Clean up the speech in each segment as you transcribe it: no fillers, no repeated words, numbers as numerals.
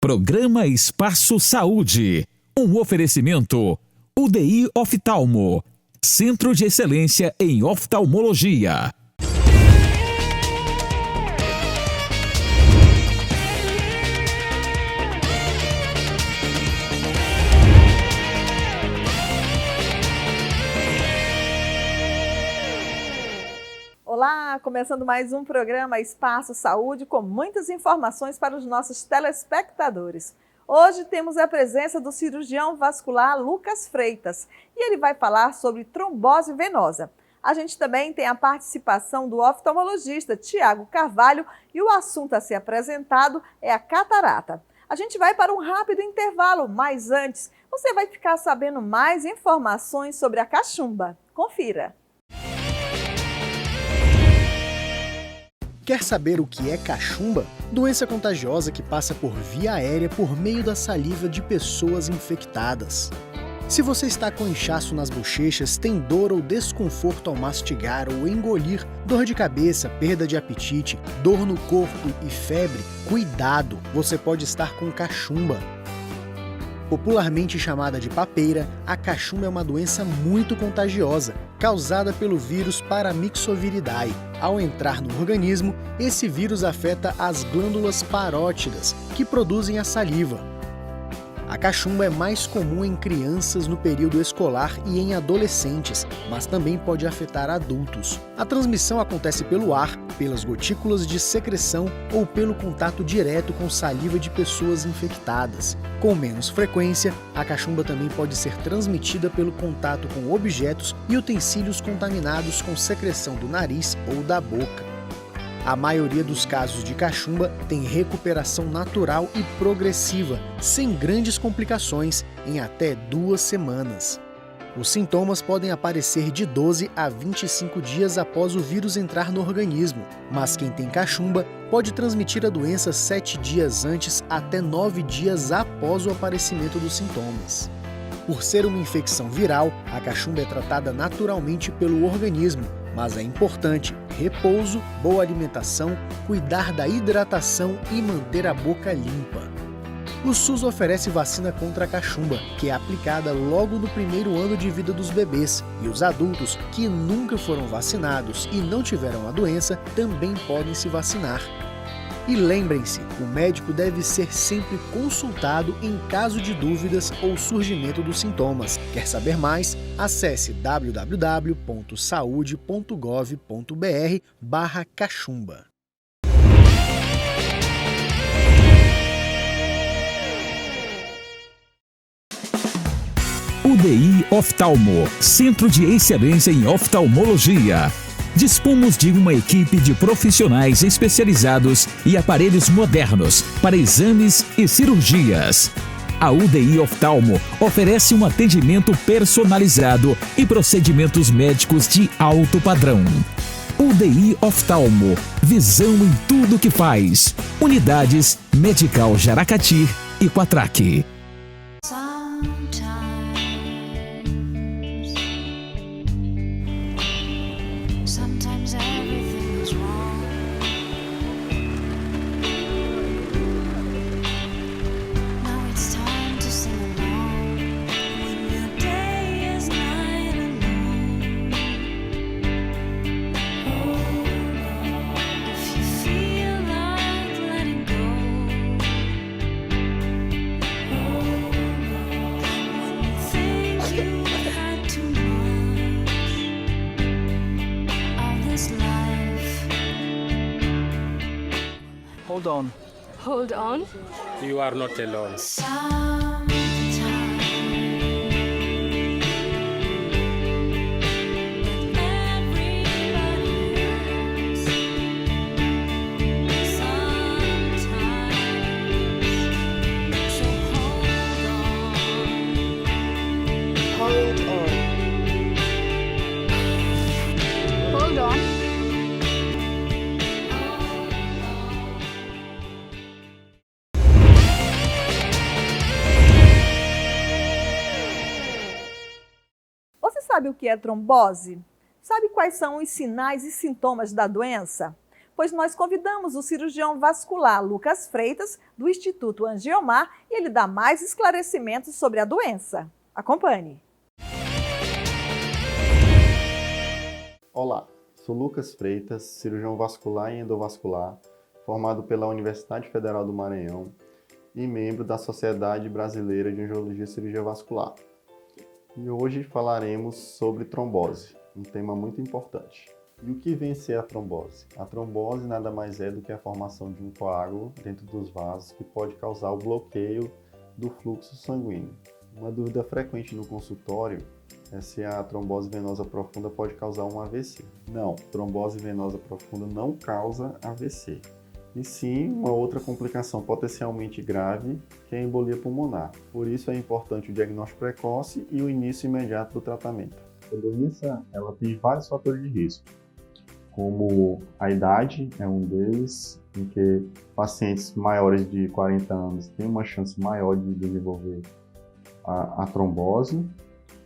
Programa Espaço Saúde. Um oferecimento UDI Oftalmo, Centro de Excelência em Oftalmologia. Olá, começando mais um programa Espaço Saúde com muitas informações para os nossos telespectadores. Hoje temos a presença do cirurgião vascular Lucas Freitas e ele vai falar sobre trombose venosa. A gente também tem a participação do oftalmologista Tiago Carvalho e o assunto a ser apresentado é a catarata. A gente vai para um rápido intervalo, mas antes você vai ficar sabendo mais informações sobre a cachumba. Confira! Quer saber o que é cachumba? Doença contagiosa que passa por via aérea por meio da saliva de pessoas infectadas. Se você está com inchaço nas bochechas, tem dor ou desconforto ao mastigar ou engolir, dor de cabeça, perda de apetite, dor no corpo e febre, cuidado, você pode estar com cachumba. Popularmente chamada de papeira, a cachumba é uma doença muito contagiosa, causada pelo vírus Paramyxoviridae. Ao entrar no organismo, esse vírus afeta as glândulas parótidas, que produzem a saliva. A cachumba é mais comum em crianças no período escolar e em adolescentes, mas também pode afetar adultos. A transmissão acontece pelo ar, pelas gotículas de secreção ou pelo contato direto com saliva de pessoas infectadas. Com menos frequência, a cachumba também pode ser transmitida pelo contato com objetos e utensílios contaminados com secreção do nariz ou da boca. A maioria dos casos de cachumba tem recuperação natural e progressiva, sem grandes complicações, em até 2 semanas. Os sintomas podem aparecer de 12 a 25 dias após o vírus entrar no organismo, mas quem tem cachumba pode transmitir a doença 7 dias antes até 9 dias após o aparecimento dos sintomas. Por ser uma infecção viral, a cachumba é tratada naturalmente pelo organismo, mas é importante repouso, boa alimentação, cuidar da hidratação e manter a boca limpa. O SUS oferece vacina contra a cachumba, que é aplicada logo no primeiro ano de vida dos bebês, e os adultos que nunca foram vacinados e não tiveram a doença também podem se vacinar. E lembrem-se, o médico deve ser sempre consultado em caso de dúvidas ou surgimento dos sintomas. Quer saber mais? Acesse www.saude.gov.br/cachumba. UDI Oftalmo, Centro de Excelência em Oftalmologia. Dispomos de uma equipe de profissionais especializados e aparelhos modernos para exames e cirurgias. A UDI Oftalmo oferece um atendimento personalizado e procedimentos médicos de alto padrão. UDI Oftalmo, visão em tudo que faz. Unidades Medical Jaracati e Quatraque. Hold on. Hold on. You are not alone. Hold on. Sabe o que é trombose? Sabe quais são os sinais e sintomas da doença? pois nós convidamos o cirurgião vascular Lucas Freitas, do Instituto Angiomar, e ele dá mais esclarecimentos sobre a doença. Acompanhe. Olá, sou Lucas Freitas, cirurgião vascular e endovascular, formado pela Universidade Federal do Maranhão e membro da Sociedade Brasileira de Angiologia e Cirurgia Vascular. E hoje falaremos sobre trombose, um tema muito importante. E o que vem a ser a trombose? A trombose nada mais é do que a formação de um coágulo dentro dos vasos que pode causar o bloqueio do fluxo sanguíneo. Uma dúvida frequente no consultório é se a trombose venosa profunda pode causar um AVC. Não, trombose venosa profunda não causa AVC. E sim uma outra complicação potencialmente grave, que é a embolia pulmonar. Por isso é importante o diagnóstico precoce e o início imediato do tratamento. A doença ela tem vários fatores de risco, como a idade é um deles, em que pacientes maiores de 40 anos têm uma chance maior de desenvolver a trombose.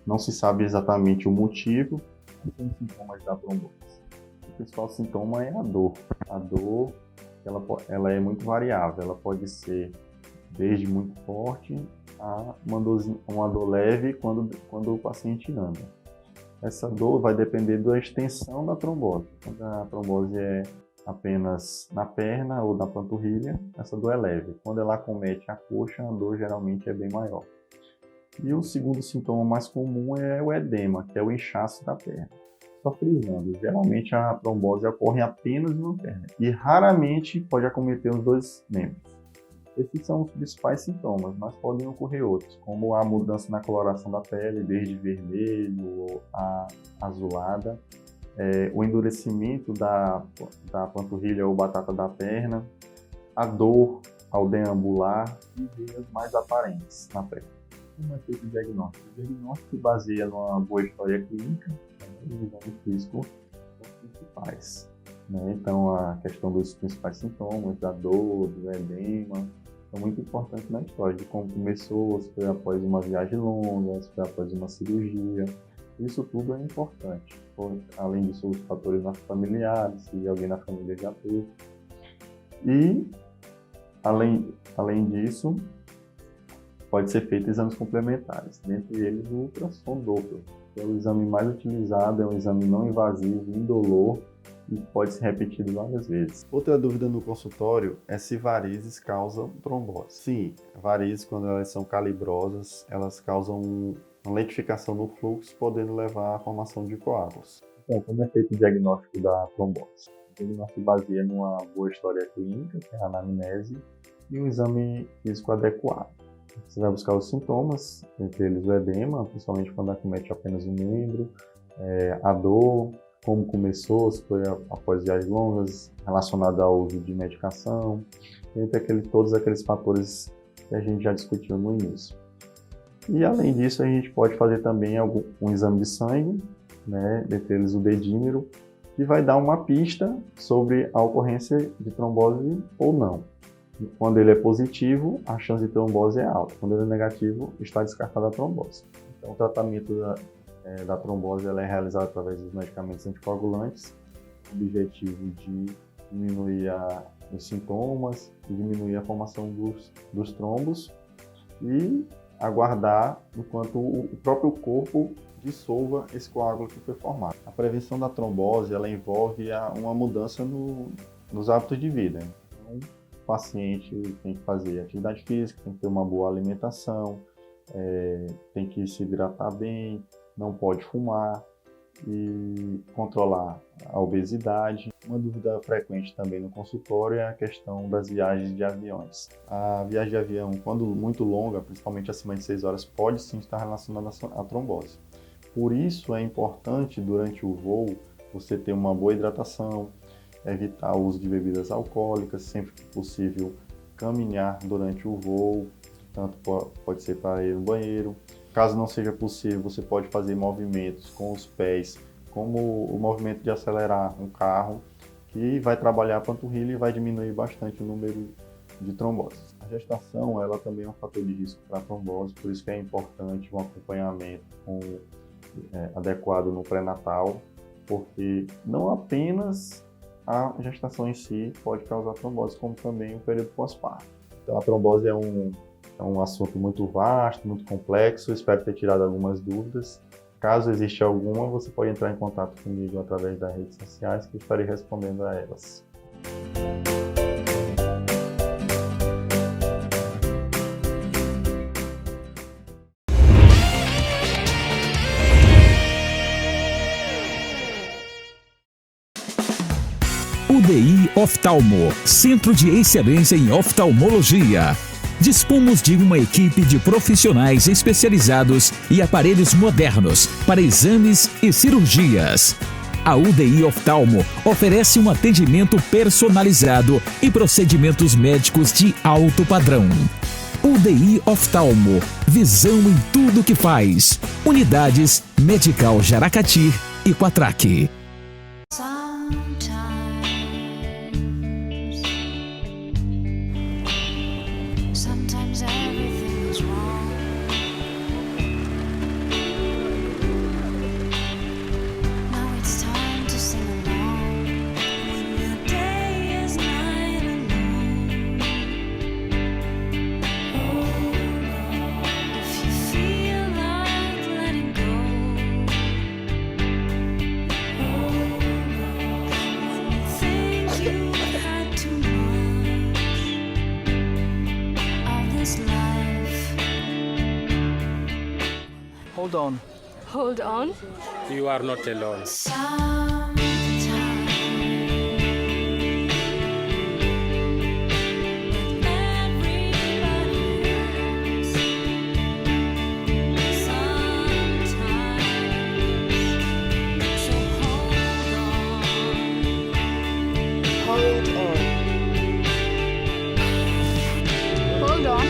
Não se sabe exatamente o motivo. Quais são os sintomas da trombose? O principal sintoma é a dor. A dor ela é muito variável, ela pode ser desde muito forte a uma dor leve quando o paciente anda. Essa dor vai depender da extensão da trombose. Quando a trombose é apenas na perna ou na panturrilha, essa dor é leve. Quando ela acomete a coxa, a dor geralmente é bem maior. E o segundo sintoma mais comum é o edema, que é o inchaço da perna. Só frisando, geralmente a trombose ocorre apenas em uma perna e raramente pode acometer os dois membros. Esses são os principais sintomas, mas podem ocorrer outros, como a mudança na coloração da pele, desde vermelho a azulada, o endurecimento da panturrilha ou batata da perna, a dor ao deambular e veias mais aparentes na perna. Como é feito o diagnóstico? O diagnóstico se baseia numa boa história clínica e no exame físico os principais. Então, a questão dos principais sintomas, da dor, do edema, é muito importante na história, de como começou, se foi após uma viagem longa, se foi após uma cirurgia. Isso tudo é importante. Além disso, os fatores familiares, se alguém na família já teve. E, além disso, pode ser feito exames complementares, dentre eles o ultrassom Doppler, que é o exame mais utilizado, é um exame não invasivo, indolor, e pode ser repetido várias vezes. Outra dúvida no consultório é se varizes causam trombose. Sim, varizes, quando elas são calibrosas, elas causam uma lentificação no fluxo, podendo levar à formação de coágulos. Então, como é feito o diagnóstico da trombose? O diagnóstico se baseia numa boa história clínica, que é a anamnese, e um exame físico adequado. Você vai buscar os sintomas, entre eles o edema, principalmente quando acomete apenas um membro, a dor, como começou, se foi após viagens longas, relacionado ao uso de medicação, entre todos aqueles fatores que a gente já discutiu no início. E além disso, a gente pode fazer também um exame de sangue, dentre eles o dedímero, que vai dar uma pista sobre a ocorrência de trombose ou não. Quando ele é positivo, a chance de trombose é alta. Quando ele é negativo, está descartada a trombose. Então, o tratamento da trombose ela é realizado através dos medicamentos anticoagulantes, com o objetivo de diminuir os sintomas, diminuir a formação dos trombos e aguardar enquanto o próprio corpo dissolva esse coágulo que foi formado. A prevenção da trombose ela envolve uma mudança nos hábitos de vida. Então, o paciente tem que fazer atividade física, tem que ter uma boa alimentação, tem que se hidratar bem, não pode fumar e controlar a obesidade. Uma dúvida frequente também no consultório é a questão das viagens de aviões. A viagem de avião, quando muito longa, principalmente acima de 6 horas, pode sim estar relacionada à trombose. Por isso é importante, durante o voo, você ter uma boa hidratação, evitar o uso de bebidas alcoólicas, sempre que possível caminhar durante o voo, tanto pode ser para ir no banheiro. Caso não seja possível, você pode fazer movimentos com os pés, como o movimento de acelerar um carro, que vai trabalhar a panturrilha e vai diminuir bastante o número de tromboses. A gestação ela também é um fator de risco para a trombose, por isso que é importante um acompanhamento adequado no pré-natal, porque não apenas a gestação em si pode causar trombose, como também o período pós-parto. Então a trombose é um assunto muito vasto, muito complexo, espero ter tirado algumas dúvidas. Caso exista alguma, você pode entrar em contato comigo através das redes sociais, que eu estarei respondendo a elas. UDI Oftalmo, Centro de Excelência em Oftalmologia. Dispomos de uma equipe de profissionais especializados e aparelhos modernos para exames e cirurgias. A UDI Oftalmo oferece um atendimento personalizado e procedimentos médicos de alto padrão. UDI Oftalmo, visão em tudo que faz. Unidades Medical Jaracati e Quatraque. Sometimes everything is wrong. Now it's time to sing along. When your day is night alone. Hold on if you feel like letting go. Hold on when you think you had too much of this life. Hold on. Hold on. You are not alone. Sometimes everybody hurts. Sometimes, so hold on. Hold on.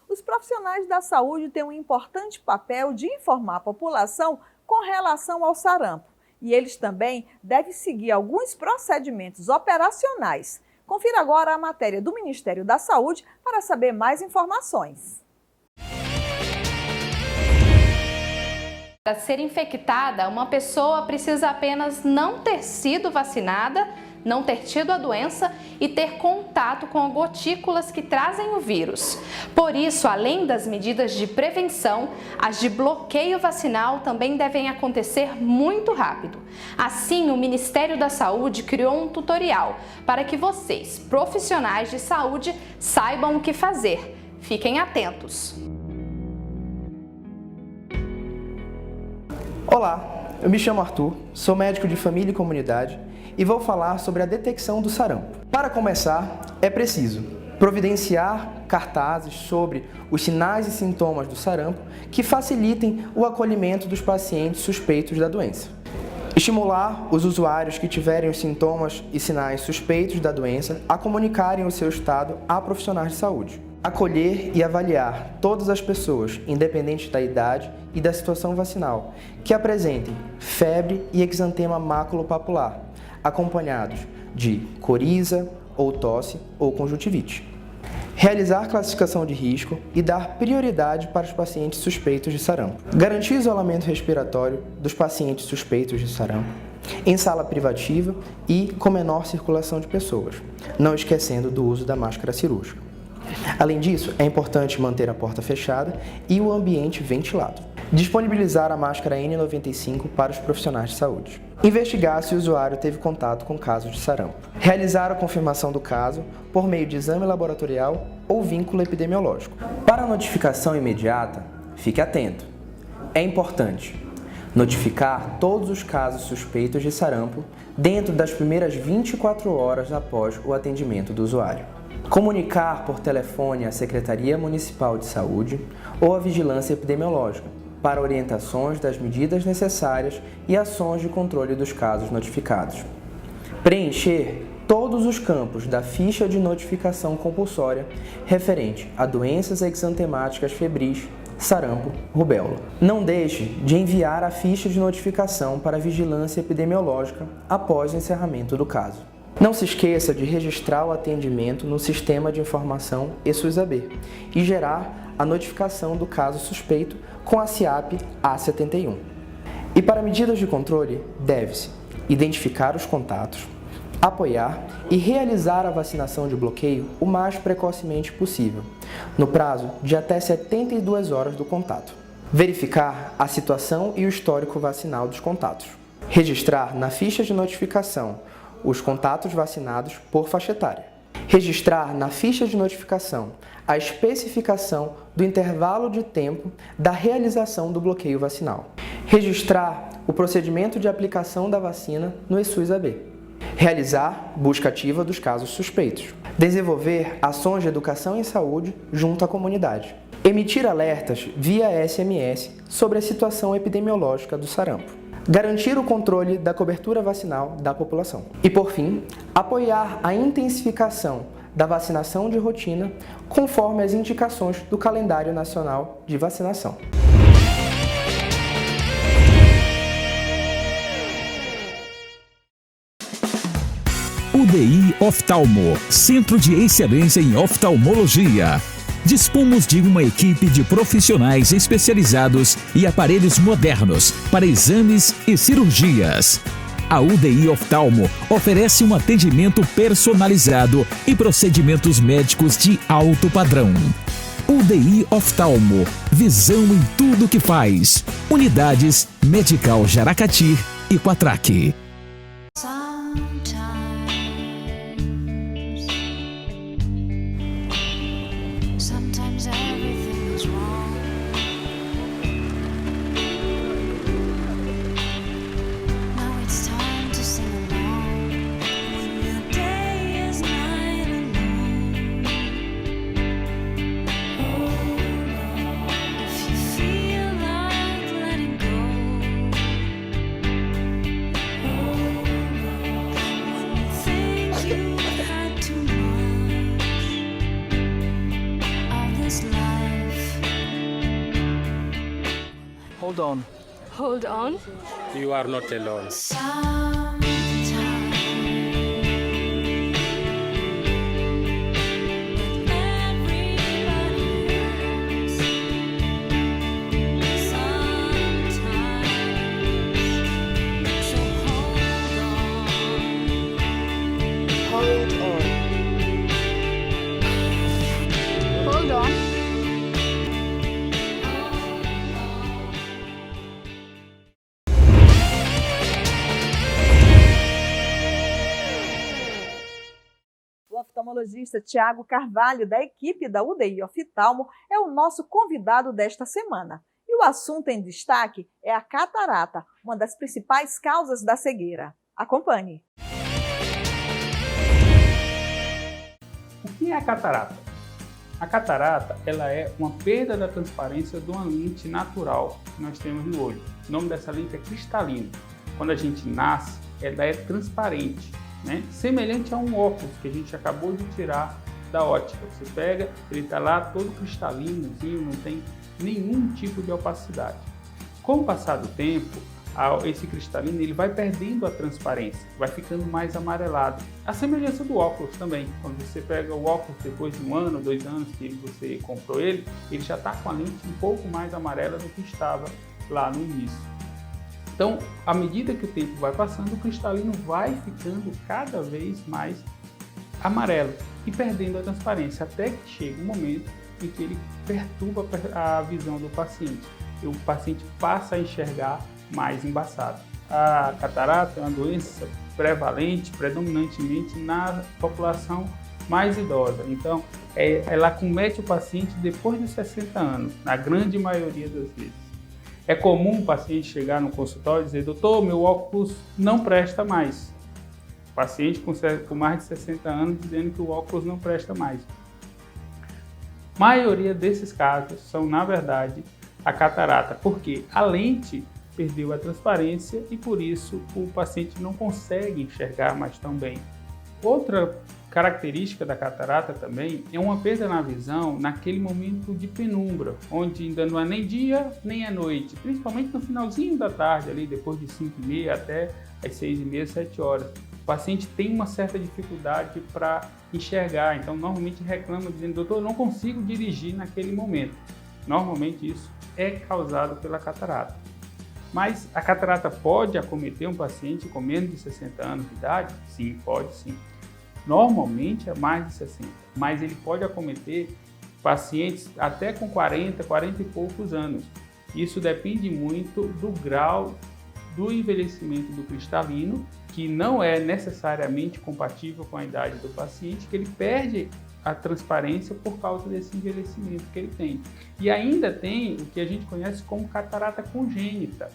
Os profissionais da saúde têm um importante papel de informar a população com relação ao sarampo. E eles também devem seguir alguns procedimentos operacionais. Confira agora a matéria do Ministério da Saúde para saber mais informações. Para ser infectada, uma pessoa precisa apenas não ter sido vacinada, não ter tido a doença e ter contato com gotículas que trazem o vírus. Por isso, além das medidas de prevenção, as de bloqueio vacinal também devem acontecer muito rápido. Assim, o Ministério da Saúde criou um tutorial para que vocês, profissionais de saúde, saibam o que fazer. Fiquem atentos! Olá, eu me chamo Arthur, sou médico de família e comunidade e vou falar sobre a detecção do sarampo. Para começar, é preciso providenciar cartazes sobre os sinais e sintomas do sarampo que facilitem o acolhimento dos pacientes suspeitos da doença. Estimular os usuários que tiverem os sintomas e sinais suspeitos da doença a comunicarem o seu estado a profissionais de saúde. Acolher e avaliar todas as pessoas, independente da idade e da situação vacinal, que apresentem febre e exantema maculopapular, acompanhados de coriza ou tosse ou conjuntivite. Realizar classificação de risco e dar prioridade para os pacientes suspeitos de sarampo. Garantir isolamento respiratório dos pacientes suspeitos de sarampo em sala privativa e com menor circulação de pessoas, não esquecendo do uso da máscara cirúrgica. Além disso, é importante manter a porta fechada e o ambiente ventilado. Disponibilizar a máscara N95 para os profissionais de saúde. Investigar se o usuário teve contato com casos de sarampo. Realizar a confirmação do caso por meio de exame laboratorial ou vínculo epidemiológico. Para a notificação imediata, fique atento. É importante notificar todos os casos suspeitos de sarampo dentro das primeiras 24 horas após o atendimento do usuário. Comunicar por telefone à Secretaria Municipal de Saúde ou à Vigilância Epidemiológica para orientações das medidas necessárias e ações de controle dos casos notificados. Preencher todos os campos da ficha de notificação compulsória referente a doenças exantemáticas febris, sarampo, rubéola. Não deixe de enviar a ficha de notificação para a Vigilância Epidemiológica após o encerramento do caso. Não se esqueça de registrar o atendimento no Sistema de Informação eSUS-AB e gerar a notificação do caso suspeito com a SIAP A71. E para medidas de controle, deve-se identificar os contatos, apoiar e realizar a vacinação de bloqueio o mais precocemente possível, no prazo de até 72 horas do contato. Verificar a situação e o histórico vacinal dos contatos. Registrar na ficha de notificação os contatos vacinados por faixa etária. Registrar na ficha de notificação a especificação do intervalo de tempo da realização do bloqueio vacinal. Registrar o procedimento de aplicação da vacina no eSUS-AB. Realizar busca ativa dos casos suspeitos. Desenvolver ações de educação em saúde junto à comunidade. Emitir alertas via SMS sobre a situação epidemiológica do sarampo. Garantir o controle da cobertura vacinal da população. E, por fim, apoiar a intensificação da vacinação de rotina conforme as indicações do Calendário Nacional de Vacinação. UDI Oftalmo, Centro de Excelência em Oftalmologia. Dispomos de uma equipe de profissionais especializados e aparelhos modernos para exames e cirurgias. A UDI Oftalmo oferece um atendimento personalizado e procedimentos médicos de alto padrão. UDI Oftalmo, visão em tudo que faz. Unidades Medical Jaracati e Quatraque. Sometimes everything is wrong. Now it's time to sing along. When your day is night alone. Hold on if you feel like letting go. Hold on when you think you've had too much of this life. Hold on. Hold on. You are not alone. Hold on. O oftalmologista Tiago Carvalho, da equipe da UDI Oftalmo, é o nosso convidado desta semana. E o assunto em destaque é a catarata, uma das principais causas da cegueira. Acompanhe. O que é a catarata? A catarata ela é uma perda da transparência de uma lente natural que nós temos no olho. O nome dessa lente é cristalina. Quando a gente nasce, ela é transparente, né? Semelhante a um óculos que a gente acabou de tirar da ótica. Você pega, ele está lá todo cristalinozinho, não tem nenhum tipo de opacidade. Com o passar do tempo, esse cristalino ele vai perdendo a transparência, vai ficando mais amarelado. A semelhança do óculos também. Quando você pega o óculos depois de 1 ano, 2 anos que você comprou ele já está com a lente um pouco mais amarela do que estava lá no início. Então, à medida que o tempo vai passando, o cristalino vai ficando cada vez mais amarelo e perdendo a transparência, até que chega um momento em que ele perturba a visão do paciente. E o paciente passa a enxergar mais embaçado. A catarata é uma doença prevalente, predominantemente na população mais idosa. Então, ela acomete o paciente depois de 60 anos, na grande maioria das vezes. É comum o paciente chegar no consultório e dizer: doutor, meu óculos não presta mais. O paciente com mais de 60 anos dizendo que o óculos não presta mais. A maioria desses casos são, na verdade, a catarata, porque a lente perdeu a transparência e por isso o paciente não consegue enxergar mais tão bem. Outra característica da catarata também é uma perda na visão naquele momento de penumbra, onde ainda não é nem dia nem é noite, principalmente no finalzinho da tarde, ali depois de 5h30 até as 6h30, 7 horas. o paciente tem uma certa dificuldade para enxergar, então normalmente reclama dizendo: doutor, eu não consigo dirigir naquele momento. Normalmente isso é causado pela catarata. Mas a catarata pode acometer um paciente com menos de 60 anos de idade? Sim, pode sim. Normalmente é mais de 60, mas ele pode acometer pacientes até com 40 e poucos anos. Isso depende muito do grau do envelhecimento do cristalino, que não é necessariamente compatível com a idade do paciente, que ele perde a transparência por causa desse envelhecimento que ele tem. E ainda tem o que a gente conhece como catarata congênita.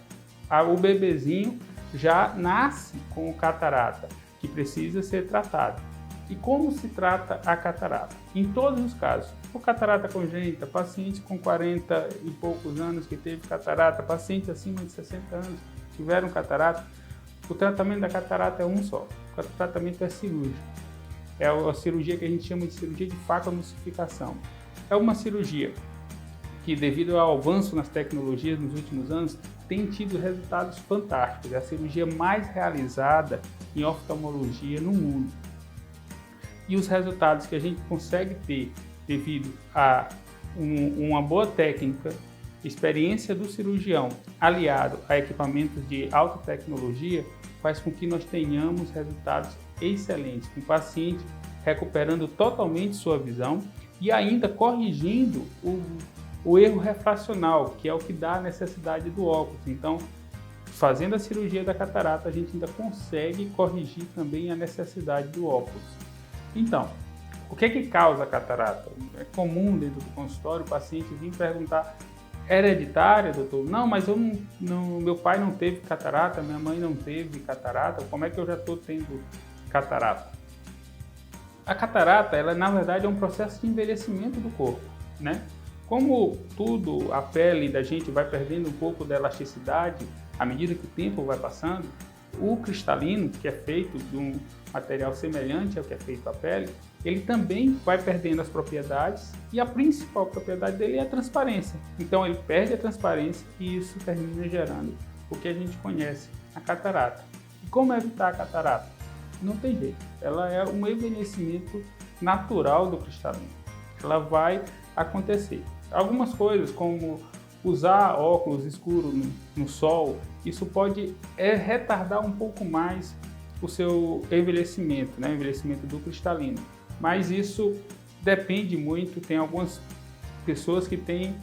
O bebezinho já nasce com catarata, que precisa ser tratado. E como se trata a catarata? Em todos os casos, por catarata congênita, paciente com 40 e poucos anos que teve catarata, paciente acima de 60 anos que tiveram catarata, o tratamento da catarata é um só. O tratamento é cirúrgico. É a cirurgia que a gente chama de cirurgia de facoemulsificação. É uma cirurgia que, devido ao avanço nas tecnologias nos últimos anos, tem tido resultados fantásticos. É a cirurgia mais realizada em oftalmologia no mundo. E os resultados que a gente consegue ter devido a uma boa técnica, experiência do cirurgião, aliado a equipamentos de alta tecnologia, faz com que nós tenhamos resultados excelentes, com o paciente recuperando totalmente sua visão e ainda corrigindo o erro refracional, que é o que dá a necessidade do óculos. Então, fazendo a cirurgia da catarata, a gente ainda consegue corrigir também a necessidade do óculos. Então, o que é que causa a catarata? É comum dentro do consultório o paciente vir perguntar: hereditária, doutor? Não, mas meu pai não teve catarata, minha mãe não teve catarata, como é que eu já estou tendo catarata? A catarata, ela na verdade é um processo de envelhecimento do corpo, né? Como tudo, a pele da gente vai perdendo um pouco da elasticidade à medida que o tempo vai passando, o cristalino, que é feito de um material semelhante ao que é feito a pele, ele também vai perdendo as propriedades e a principal propriedade dele é a transparência. Então ele perde a transparência e isso termina gerando o que a gente conhece, a catarata. E como evitar a catarata? Não tem jeito. Ela é um envelhecimento natural do cristalino. Ela vai acontecer. Algumas coisas como usar óculos escuros no sol, isso pode retardar um pouco mais o seu envelhecimento, né? O envelhecimento do cristalino. Mas isso depende muito, tem algumas pessoas que têm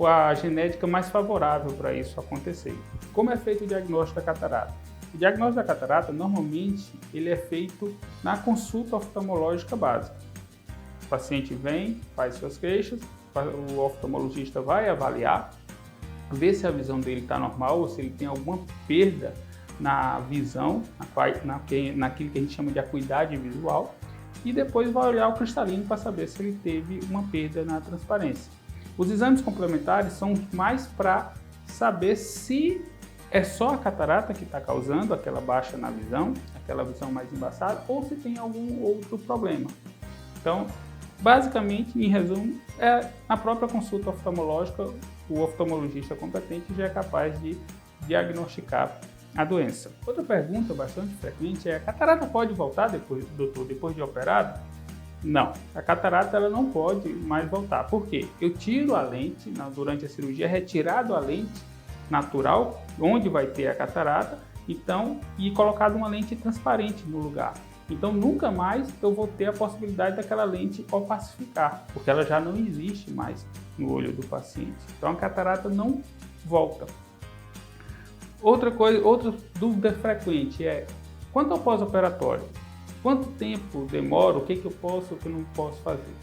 a genética mais favorável para isso acontecer. Como é feito o diagnóstico da catarata? O diagnóstico da catarata, normalmente, ele é feito na consulta oftalmológica básica. O paciente vem, faz suas queixas, o oftalmologista vai avaliar, ver se a visão dele está normal ou se ele tem alguma perda na visão, naquilo que a gente chama de acuidade visual, e depois vai olhar o cristalino para saber se ele teve uma perda na transparência. Os exames complementares são mais para saber se é só a catarata que está causando aquela baixa na visão, aquela visão mais embaçada, ou se tem algum outro problema. Então, basicamente, em resumo, na própria consulta oftalmológica, o oftalmologista competente já é capaz de diagnosticar a doença. Outra pergunta bastante frequente é: a catarata pode voltar depois de operado? Não, a catarata ela não pode mais voltar. Por quê? Eu tiro a lente durante a cirurgia, é retirado a lente natural, onde vai ter a catarata, e colocado uma lente transparente no lugar. Então nunca mais eu vou ter a possibilidade daquela lente opacificar, porque ela já não existe mais no olho do paciente. Então a catarata não volta. Outra dúvida frequente é: quanto ao pós-operatório? Quanto tempo demora? O que eu posso, o que eu não posso fazer?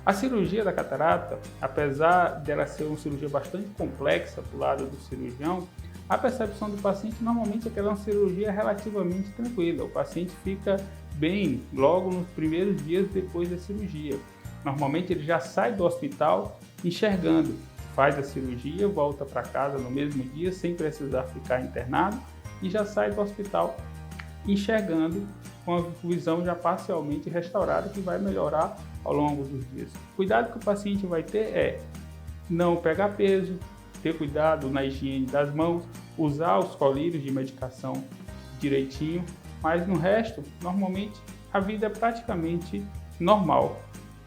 A cirurgia da catarata, apesar dela ser uma cirurgia bastante complexa para o lado do cirurgião, a percepção do paciente normalmente é que ela é uma cirurgia relativamente tranquila. O paciente fica bem logo nos primeiros dias depois da cirurgia. Normalmente ele já sai do hospital enxergando, faz a cirurgia, volta para casa no mesmo dia sem precisar ficar internado e já sai do hospital enxergando com a visão já parcialmente restaurada, que vai melhorar ao longo dos dias. O cuidado que o paciente vai ter é não pegar peso, ter cuidado na higiene das mãos, usar os colírios de medicação direitinho, Mas no resto, normalmente, a vida é praticamente normal.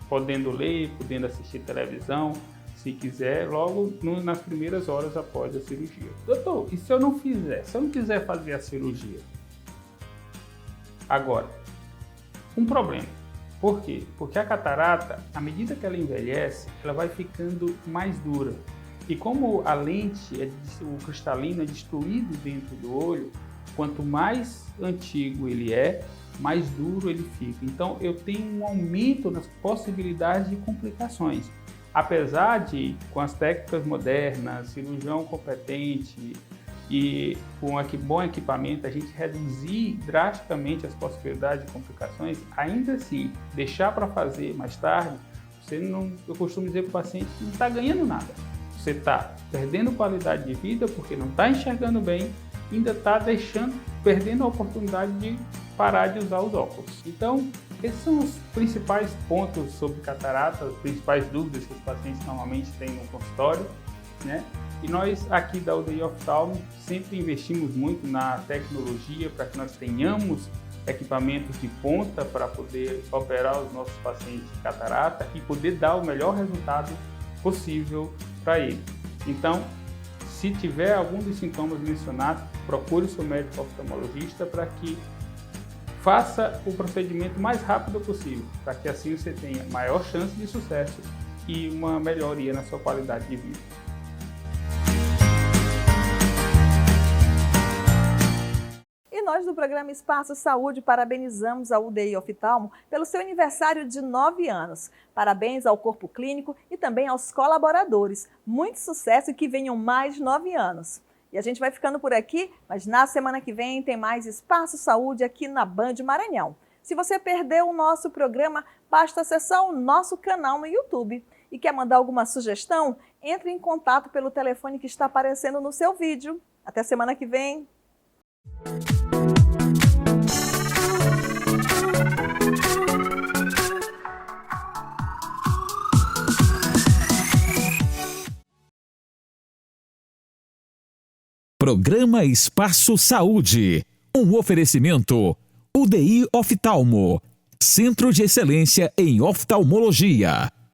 Podendo ler, podendo assistir televisão, se quiser, logo nas primeiras horas após a cirurgia. Doutor, e se eu não fizer? Se eu não quiser fazer a cirurgia? Agora, um problema. Por quê? Porque a catarata, à medida que ela envelhece, ela vai ficando mais dura. E como a lente, o cristalino é destruído dentro do olho, quanto mais antigo ele é, mais duro ele fica. Então eu tenho um aumento nas possibilidades de complicações. Apesar de, com as técnicas modernas, cirurgião competente e com bom equipamento, a gente reduzir drasticamente as possibilidades de complicações, ainda assim, deixar para fazer mais tarde, eu costumo dizer para o paciente que não está ganhando nada. Você está perdendo qualidade de vida porque não está enxergando bem, ainda está perdendo a oportunidade de parar de usar os óculos. Então, esses são os principais pontos sobre catarata, as principais dúvidas que os pacientes normalmente têm no consultório, né? E nós aqui da UDI Oftalmo sempre investimos muito na tecnologia para que nós tenhamos equipamentos de ponta para poder operar os nossos pacientes de catarata e poder dar o melhor resultado possível para ele. Então, se tiver algum dos sintomas mencionados, procure o seu médico oftalmologista para que faça o procedimento mais rápido possível, para que assim você tenha maior chance de sucesso e uma melhoria na sua qualidade de vida. E nós do programa Espaço Saúde parabenizamos a UDI Oftalmo pelo seu aniversário de 9 anos. Parabéns ao corpo clínico e também aos colaboradores. Muito sucesso e que venham mais 9 anos. E a gente vai ficando por aqui, mas na semana que vem tem mais Espaço Saúde aqui na Band Maranhão. Se você perdeu o nosso programa, basta acessar o nosso canal no YouTube. E quer mandar alguma sugestão? Entre em contato pelo telefone que está aparecendo no seu vídeo. Até semana que vem! Programa Espaço Saúde. Um oferecimento UDI Oftalmo, Centro de Excelência em Oftalmologia.